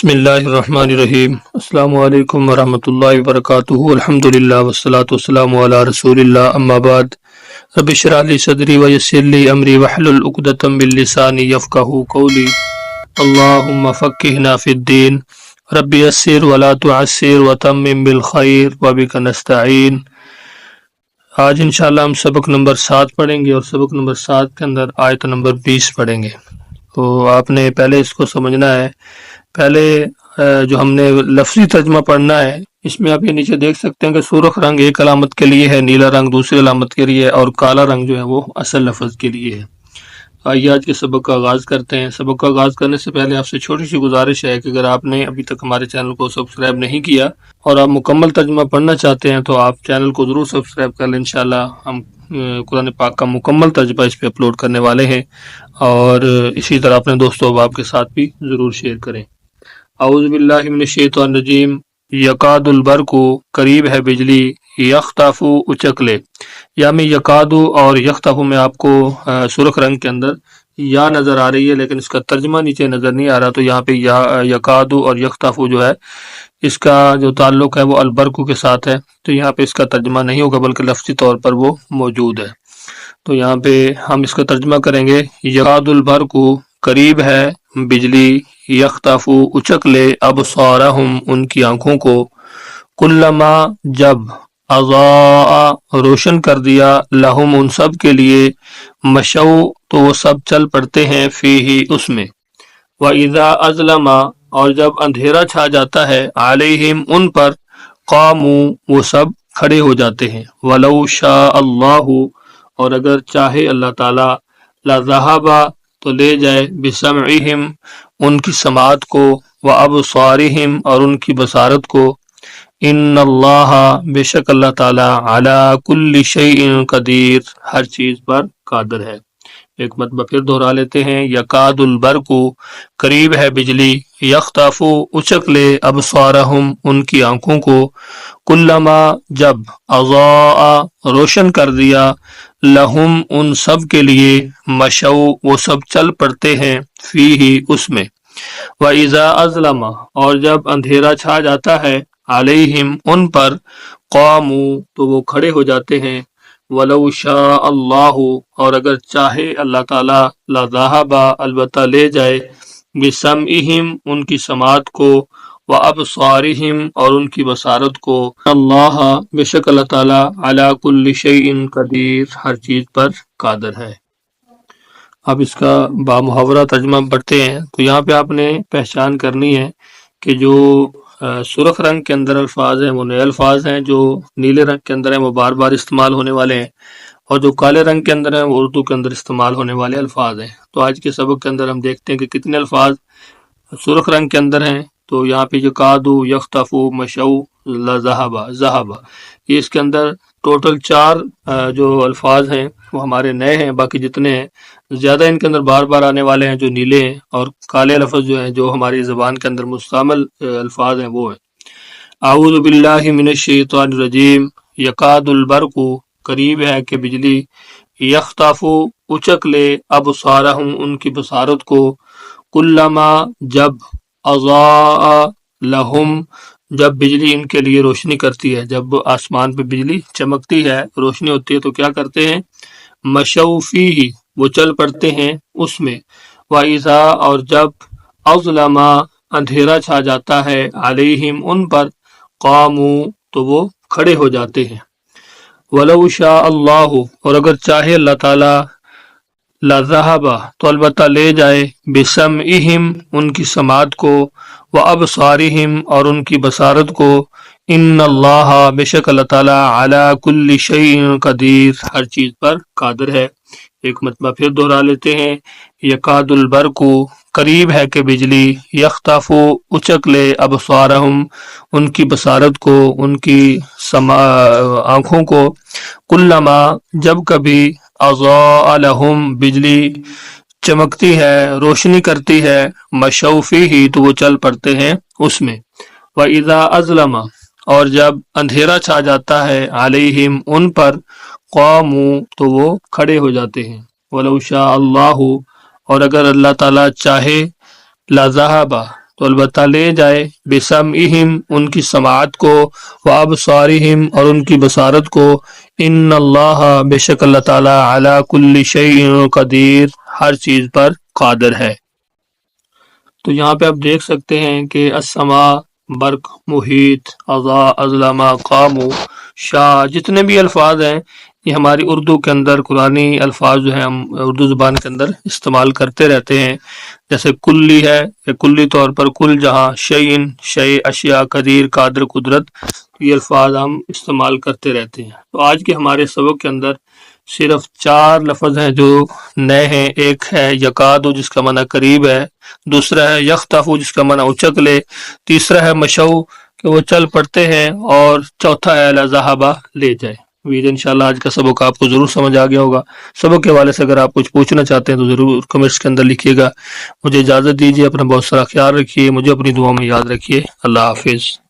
بسم اللہ الرحمن الرحیم۔ السلام علیکم ورحمۃ اللہ وبرکاتہ۔ الحمدللہ والصلاۃ والسلام علی رسول اللہ، اما بعد۔ رب اشرح لی صدری ویسر لی امری واحلل عقدۃ من لسانی یفقہوا قولی۔ اللہم فقہنا فی الدین، رب یسر ولا تعسر وتمم بالخیر وبک نستعین۔ آج انشاءاللہ ہم سبق نمبر 7 پڑھیں گے، اور سبق نمبر 7 کے اندر آیت نمبر 20 پڑھیں گے۔ تو آپ نے پہلے اس کو سمجھنا ہے۔ پہلے جو ہم نے لفظی ترجمہ پڑھنا ہے، اس میں آپ یہ نیچے دیکھ سکتے ہیں کہ سرخ رنگ ایک علامت کے لیے ہے، نیلا رنگ دوسری علامت کے لیے، اور کالا رنگ جو ہے وہ اصل لفظ کے لیے ہے۔ آئیے آج کے سبق کا آغاز کرتے ہیں۔ سبق کا آغاز کرنے سے پہلے آپ سے چھوٹی سی گزارش ہے کہ اگر آپ نے ابھی تک ہمارے چینل کو سبسکرائب نہیں کیا اور آپ مکمل ترجمہ پڑھنا چاہتے ہیں تو آپ چینل کو ضرور سبسکرائب کر لیں۔ انشاءاللہ ہم قرآن پاک کا مکمل ترجمہ اس پہ اپلوڈ کرنے والے ہیں، اور اسی طرح اپنے دوستوں احباب کے ساتھ بھی ضرور شیئر کریں۔ اعوذ باللہ من الشیطان الرجیم۔ یکاد البرق، قریب ہے بجلی، یخطف اچک لے۔ یا میں یکاد اور یخطف میں آپ کو سرخ رنگ کے اندر یا نظر آ رہی ہے، لیکن اس کا ترجمہ نیچے نظر نہیں آ رہا، تو یہاں پہ یکاد اور یخطف جو ہے اس کا جو تعلق ہے وہ البرق کے ساتھ ہے، تو یہاں پہ اس کا ترجمہ نہیں ہوگا بلکہ لفظی طور پر وہ موجود ہے۔ تو یہاں پہ ہم اس کا ترجمہ کریں گے، یکاد البرق، قریب ہے بجلی، یخطف اچک لے ابصارہم ان کی آنکھوں کو، کلما جب، اضاء روشن کر دیا، لہم ان سب کے لیے، مشو تو وہ سب چل پڑتے ہیں، فیہ اس میں، وَإِذَا أَظْلَمَ اور جب اندھیرا چھا جاتا ہے، علیہم ان پر، قاموا وہ سب کھڑے ہو جاتے ہیں، وَلَوْ شَاءَ اللَّهُ اور اگر چاہے اللہ تعالی، لَذَهَبَ تو لے جائے، بِسَمْعِهِمْ ان کی سماعت کو، وَأَبْصَارِهِمْ اور ان کی بصارت کو، ان اللہ بے شک اللہ تعالی، علی کل شیء قدیر ہر چیز پر قادر ہے۔ ایک مرتبہ پھر دہرا لیتے ہیں، یکاد البرق قریب ہے بجلی، یخطف اچک لے، ابصارہم ان کی آنکھوں کو، کلما جب، اضاء روشن کر دیا، لہم ان سب کے لیے، مشو وہ سب چل پڑتے ہیں، فیہ اس میں، وَإِذَا أَظْلَمَ اور جب اندھیرا چھا جاتا ہے، علیہم ان پر، قاموا تو وہ کھڑے ہو جاتے ہیں، وَلَوْ شَاءَ اللَّهُ اور اگر چاہے اللہ تعالی، لَذَهَبَ البتہ لے جائے، بِسَمْعِهِمْ ان کی سماعت کو، وَأَبْصَارِهِمْ اور ان کی بصارت کو، اللہ بے شک اللہ تعالی، علی کل شیء قدیر ہر چیز پر قادر ہے۔ اب اس کا بامحاورہ ترجمہ پڑھتے ہیں۔ تو یہاں پہ آپ نے پہچان کرنی ہے کہ جو سرخ رنگ کے اندر الفاظ ہیں وہ نئے الفاظ ہیں، جو نیلے رنگ کے اندر ہیں وہ بار بار استعمال ہونے والے ہیں، اور جو کالے رنگ کے اندر ہیں وہ اردو کے اندر استعمال ہونے والے الفاظ ہیں۔ تو آج کے سبق کے اندر ہم دیکھتے ہیں کہ کتنے الفاظ سرخ رنگ کے اندر ہیں۔ تو یہاں پہ یکاد، یخطف، مشو، ذہب، یہ اس کے اندر ٹوٹل 4 جو الفاظ ہیں وہ ہمارے نئے ہیں، باقی جتنے ہیں زیادہ ان کے اندر بار بار آنے والے ہیں جو نیلے ہیں، اور کالے لفظ جو ہیں جو ہماری زبان کے اندر مستعمل الفاظ ہیں وہ ہیں۔ اعوذ باللہ من الشیطان الرجیم۔ یکاد البرق قریب ہے کہ بجلی، یخطف اچک لے، ابصارہم ان کی بصارت کو، کلما جب، اضاء لہم جب بجلی ان کے لیے روشنی کرتی ہے، جب آسمان پہ بجلی چمکتی ہے، روشنی ہوتی ہے تو کیا کرتے ہیں، مشو فیہ وہ چل پڑتے ہیں اس میں، وَإِذَا اور جب، اظلم اندھیرا چھا جاتا ہے، علیہم ان پر، قاموا تو وہ کھڑے ہو جاتے ہیں، وَلَوْ شَاءَ اللَّهُ اور اگر چاہے اللہ تعالی، لَذَهَبَ تو البتہ لے جائے، بِسَمْعِهِمْ ان کی سماعت کو، وَأَبْصَارِهِمْ اور ان کی بصارت کو، ان اللہ بے شک اللہ تعالی، علی کل شیء قدیر ہر چیز پر قادر ہے۔ ایک مرتبہ پھر دہرا لیتے ہیں، یکاد البرق قریب ہے کہ بجلی، یخطف اچک لے، ابصارہم ان کی بصارت کو، ان کی آنکھوں کو، کلما جب کبھی، اضاء لہم بجلی چمکتی ہے، روشنی کرتی ہے، مشو فیہ تو وہ چل پڑتے ہیں اس میں، وَإِذَا أَظْلَمَ اور جب اندھیرا چھا جاتا ہے، علیہم ان پر، قاموا تو وہ کھڑے ہو جاتے ہیں، وَلَوْ شَاءَ اللَّهُ اور اگر اللہ تعالی چاہے، لَذَهَبَ تو البتہ لے جائے، بسمعہم ان کی سماعت کو، وابصارہم اور ان کی بصارت کو، ان اللہ بے شک اللہ تعالیٰ علی کل شیء قدیر ہر چیز پر قادر ہے۔ تو یہاں پہ آپ دیکھ سکتے ہیں کہ السماء، برق، محیط، اضاء، اظلم، قام، شاہ، جتنے بھی الفاظ ہیں یہ ہماری اردو کے اندر قرآنی الفاظ جو ہیں ہم اردو زبان کے اندر استعمال کرتے رہتے ہیں۔ جیسے کلی ہے، کہ کلی طور پر کل جہاں، شیئن شیء، اشیاء، قدیر قادر قدرت، یہ الفاظ ہم استعمال کرتے رہتے ہیں۔ تو آج کے ہمارے سبق کے اندر صرف 4 لفظ ہیں جو نئے ہیں۔ ایک ہے یکادو جس کا معنی قریب ہے، دوسرا ہے یختفو جس کا معنی اچک لے، تیسرا ہے مشو کہ وہ چل پڑتے ہیں، اور چوتھا ہے لذہبہ لے جائے۔ امید انشاءاللہ آج کا سبق آپ کو ضرور سمجھ آ گیا ہوگا۔ سبق کے حوالے سے اگر آپ کچھ پوچھنا چاہتے ہیں تو ضرور کمنٹس کے اندر لکھیے گا۔ مجھے اجازت دیجیے، اپنا بہت سارا خیال رکھیے، مجھے اپنی دعا میں یاد رکھیے۔ اللہ حافظ۔